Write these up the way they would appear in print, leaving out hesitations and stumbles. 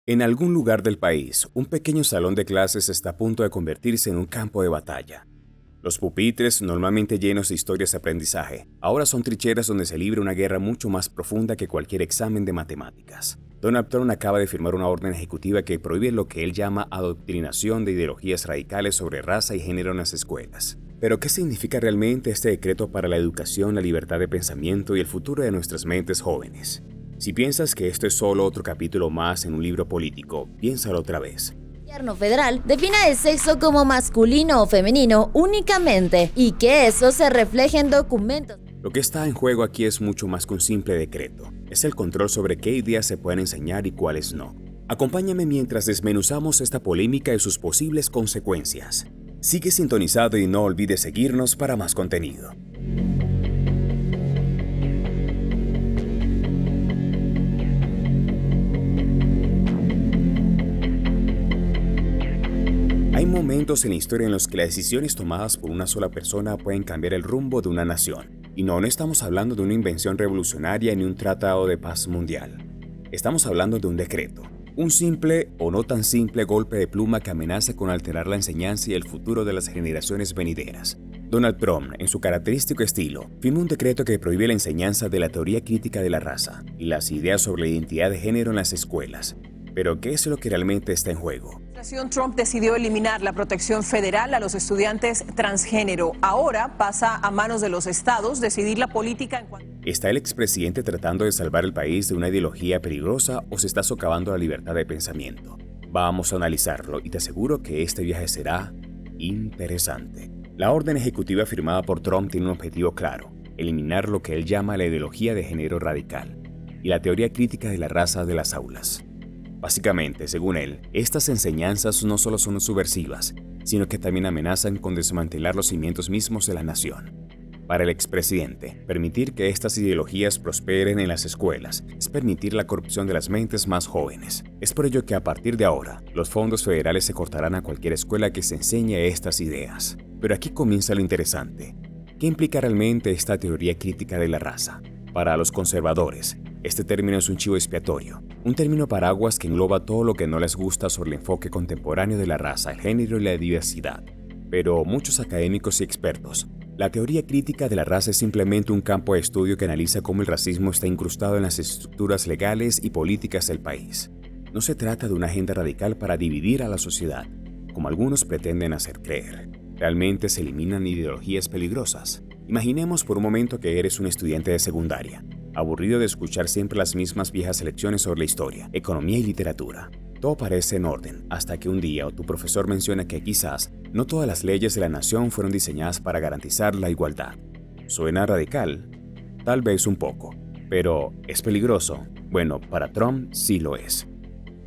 En algún lugar del país, un pequeño salón de clases está a punto de convertirse en un campo de batalla. Los pupitres, normalmente llenos de historias de aprendizaje, ahora son trincheras donde se libra una guerra mucho más profunda que cualquier examen de matemáticas. Donald Trump acaba de firmar una orden ejecutiva que prohíbe lo que él llama adoctrinación de ideologías radicales sobre raza y género en las escuelas. Pero, ¿qué significa realmente este decreto para la educación, la libertad de pensamiento y el futuro de nuestras mentes jóvenes? Si piensas que esto es solo otro capítulo más en un libro político, piénsalo otra vez. El gobierno federal define el sexo como masculino o femenino únicamente y que eso se refleje en documentos. Lo que está en juego aquí es mucho más que un simple decreto. Es el control sobre qué ideas se pueden enseñar y cuáles no. Acompáñame mientras desmenuzamos esta polémica y sus posibles consecuencias. Sigue sintonizado y no olvides seguirnos para más contenido. Hay momentos en la historia en los que las decisiones tomadas por una sola persona pueden cambiar el rumbo de una nación. Y no estamos hablando de una invención revolucionaria ni un tratado de paz mundial. Estamos hablando de un decreto. Un simple o no tan simple golpe de pluma que amenaza con alterar la enseñanza y el futuro de las generaciones venideras. Donald Trump, en su característico estilo, firmó un decreto que prohíbe la enseñanza de la teoría crítica de la raza y las ideas sobre la identidad de género en las escuelas. Pero, ¿qué es lo que realmente está en juego? La administración Trump decidió eliminar la protección federal a los estudiantes transgénero. Ahora pasa a manos de los estados decidir la política en cuanto... ¿Está el expresidente tratando de salvar el país de una ideología peligrosa o se está socavando la libertad de pensamiento? Vamos a analizarlo y te aseguro que este viaje será interesante. La orden ejecutiva firmada por Trump tiene un objetivo claro: eliminar lo que él llama la ideología de género radical y la teoría crítica de la raza de las aulas. Básicamente, según él, estas enseñanzas no solo son subversivas, sino que también amenazan con desmantelar los cimientos mismos de la nación. Para el expresidente, permitir que estas ideologías prosperen en las escuelas es permitir la corrupción de las mentes más jóvenes. Es por ello que a partir de ahora, los fondos federales se cortarán a cualquier escuela que se enseñe estas ideas. Pero aquí comienza lo interesante. ¿Qué implica realmente esta teoría crítica de la raza? Para los conservadores, este término es un chivo expiatorio, un término paraguas que engloba todo lo que no les gusta sobre el enfoque contemporáneo de la raza, el género y la diversidad. Pero muchos académicos y expertos, la teoría crítica de la raza es simplemente un campo de estudio que analiza cómo el racismo está incrustado en las estructuras legales y políticas del país. No se trata de una agenda radical para dividir a la sociedad, como algunos pretenden hacer creer. Realmente se eliminan ideologías peligrosas. Imaginemos por un momento que eres un estudiante de secundaria, aburrido de escuchar siempre las mismas viejas lecciones sobre la historia, economía y literatura. Todo parece en orden, hasta que un día tu profesor menciona que quizás no todas las leyes de la nación fueron diseñadas para garantizar la igualdad. ¿Suena radical? Tal vez un poco. ¿Pero es peligroso? Bueno, para Trump sí lo es.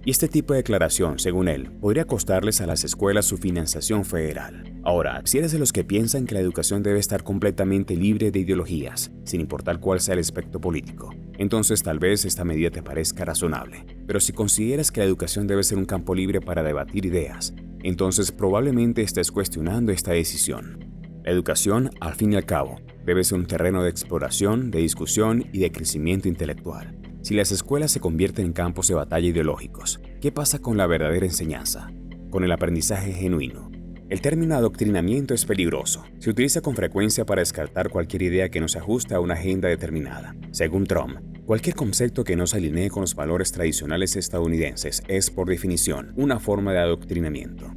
Y este tipo de declaración, según él, podría costarles a las escuelas su financiación federal. Ahora, si eres de los que piensan que la educación debe estar completamente libre de ideologías, sin importar cuál sea el espectro político, entonces tal vez esta medida te parezca razonable. Pero si consideras que la educación debe ser un campo libre para debatir ideas, entonces probablemente estés cuestionando esta decisión. La educación, al fin y al cabo, debe ser un terreno de exploración, de discusión y de crecimiento intelectual. Si las escuelas se convierten en campos de batalla ideológicos, ¿qué pasa con la verdadera enseñanza? Con el aprendizaje genuino. El término adoctrinamiento es peligroso. Se utiliza con frecuencia para descartar cualquier idea que no se ajuste a una agenda determinada. Según Trump, cualquier concepto que no se alinee con los valores tradicionales estadounidenses es, por definición, una forma de adoctrinamiento.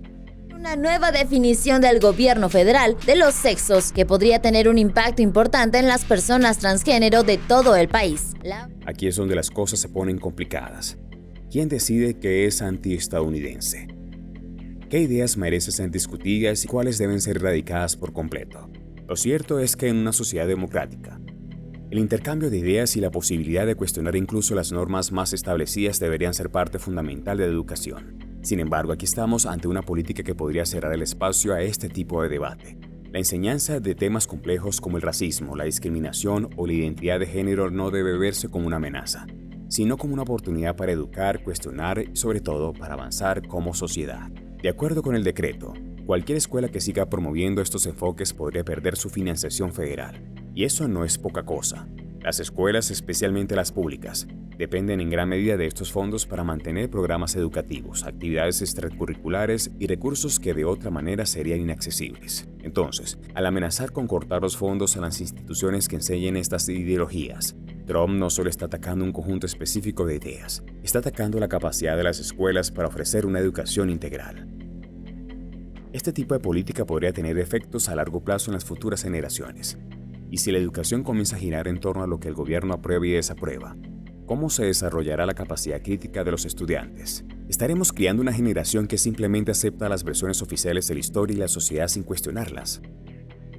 Una nueva definición del gobierno federal de los sexos que podría tener un impacto importante en las personas transgénero de todo el país. Aquí es donde las cosas se ponen complicadas. ¿Quién decide qué es antiestadounidense? ¿Qué ideas merecen ser discutidas y cuáles deben ser erradicadas por completo? Lo cierto es que en una sociedad democrática, el intercambio de ideas y la posibilidad de cuestionar incluso las normas más establecidas deberían ser parte fundamental de la educación. Sin embargo, aquí estamos ante una política que podría cerrar el espacio a este tipo de debate. La enseñanza de temas complejos como el racismo, la discriminación o la identidad de género no debe verse como una amenaza, sino como una oportunidad para educar, cuestionar y sobre todo para avanzar como sociedad. De acuerdo con el decreto, cualquier escuela que siga promoviendo estos enfoques podría perder su financiación federal. Y eso no es poca cosa. Las escuelas, especialmente las públicas, dependen en gran medida de estos fondos para mantener programas educativos, actividades extracurriculares y recursos que de otra manera serían inaccesibles. Entonces, al amenazar con cortar los fondos a las instituciones que enseñen estas ideologías, Trump no solo está atacando un conjunto específico de ideas, está atacando la capacidad de las escuelas para ofrecer una educación integral. Este tipo de política podría tener efectos a largo plazo en las futuras generaciones. Y si la educación comienza a girar en torno a lo que el gobierno aprueba y desaprueba, ¿cómo se desarrollará la capacidad crítica de los estudiantes? ¿Estaremos criando una generación que simplemente acepta las versiones oficiales de la historia y la sociedad sin cuestionarlas?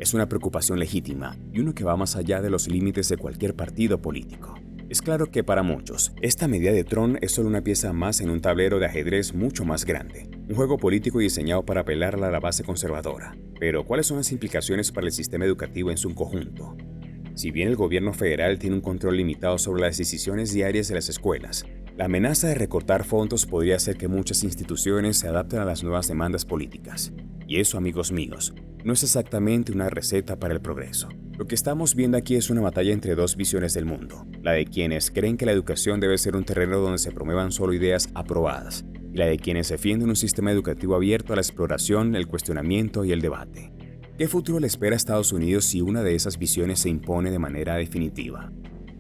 Es una preocupación legítima y uno que va más allá de los límites de cualquier partido político. Es claro que para muchos, esta medida de Trump es solo una pieza más en un tablero de ajedrez mucho más grande, un juego político diseñado para apelar a la base conservadora. Pero, ¿cuáles son las implicaciones para el sistema educativo en su conjunto? Si bien el gobierno federal tiene un control limitado sobre las decisiones diarias de las escuelas, la amenaza de recortar fondos podría hacer que muchas instituciones se adapten a las nuevas demandas políticas. Y eso, amigos míos, no es exactamente una receta para el progreso. Lo que estamos viendo aquí es una batalla entre dos visiones del mundo, la de quienes creen que la educación debe ser un terreno donde se promuevan solo ideas aprobadas, y la de quienes defienden un sistema educativo abierto a la exploración, el cuestionamiento y el debate. ¿Qué futuro le espera a Estados Unidos si una de esas visiones se impone de manera definitiva?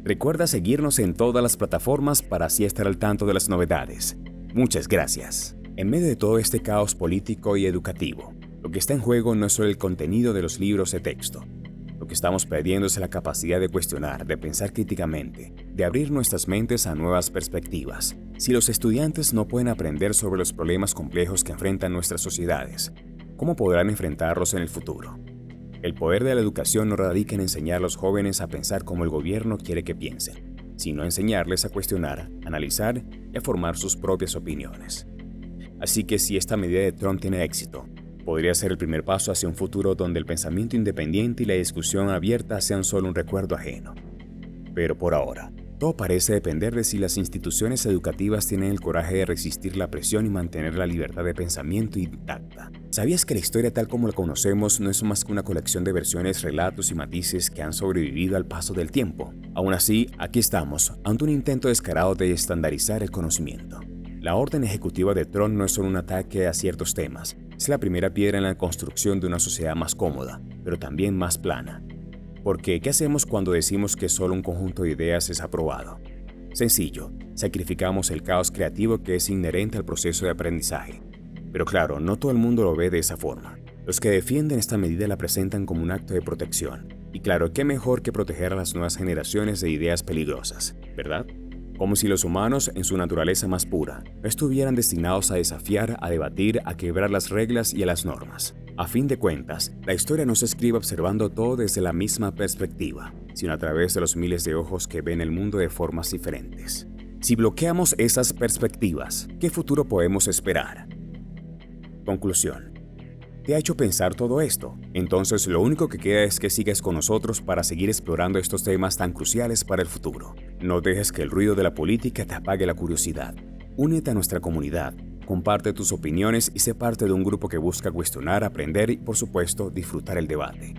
Recuerda seguirnos en todas las plataformas para así estar al tanto de las novedades. Muchas gracias. En medio de todo este caos político y educativo, lo que está en juego no es solo el contenido de los libros de texto. Lo que estamos perdiendo es la capacidad de cuestionar, de pensar críticamente, de abrir nuestras mentes a nuevas perspectivas. Si los estudiantes no pueden aprender sobre los problemas complejos que enfrentan nuestras sociedades, ¿cómo podrán enfrentarlos en el futuro? El poder de la educación no radica en enseñar a los jóvenes a pensar como el gobierno quiere que piensen, sino enseñarles a cuestionar, analizar y a formar sus propias opiniones. Así que si esta medida de Trump tiene éxito, podría ser el primer paso hacia un futuro donde el pensamiento independiente y la discusión abierta sean solo un recuerdo ajeno. Pero por ahora, todo parece depender de si las instituciones educativas tienen el coraje de resistir la presión y mantener la libertad de pensamiento intacta. ¿Sabías que la historia tal como la conocemos no es más que una colección de versiones, relatos y matices que han sobrevivido al paso del tiempo? Aún así, aquí estamos, ante un intento descarado de estandarizar el conocimiento. La orden ejecutiva de Trump no es solo un ataque a ciertos temas, es la primera piedra en la construcción de una sociedad más cómoda, pero también más plana. Porque, ¿qué hacemos cuando decimos que solo un conjunto de ideas es aprobado? Sencillo, sacrificamos el caos creativo que es inherente al proceso de aprendizaje. Pero claro, no todo el mundo lo ve de esa forma. Los que defienden esta medida la presentan como un acto de protección. Y claro, ¿qué mejor que proteger a las nuevas generaciones de ideas peligrosas, verdad? Como si los humanos, en su naturaleza más pura, no estuvieran destinados a desafiar, a debatir, a quebrar las reglas y a las normas. A fin de cuentas, la historia no se escribe observando todo desde la misma perspectiva, sino a través de los miles de ojos que ven el mundo de formas diferentes. Si bloqueamos esas perspectivas, ¿qué futuro podemos esperar? Conclusión. ¿Te ha hecho pensar todo esto? Entonces lo único que queda es que sigas con nosotros para seguir explorando estos temas tan cruciales para el futuro. No dejes que el ruido de la política te apague la curiosidad. Únete a nuestra comunidad, comparte tus opiniones y sé parte de un grupo que busca cuestionar, aprender y, por supuesto, disfrutar el debate.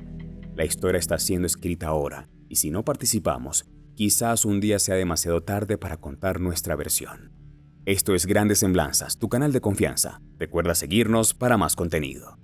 La historia está siendo escrita ahora, y si no participamos, quizás un día sea demasiado tarde para contar nuestra versión. Esto es Grandes Semblanzas, tu canal de confianza. Recuerda seguirnos para más contenido.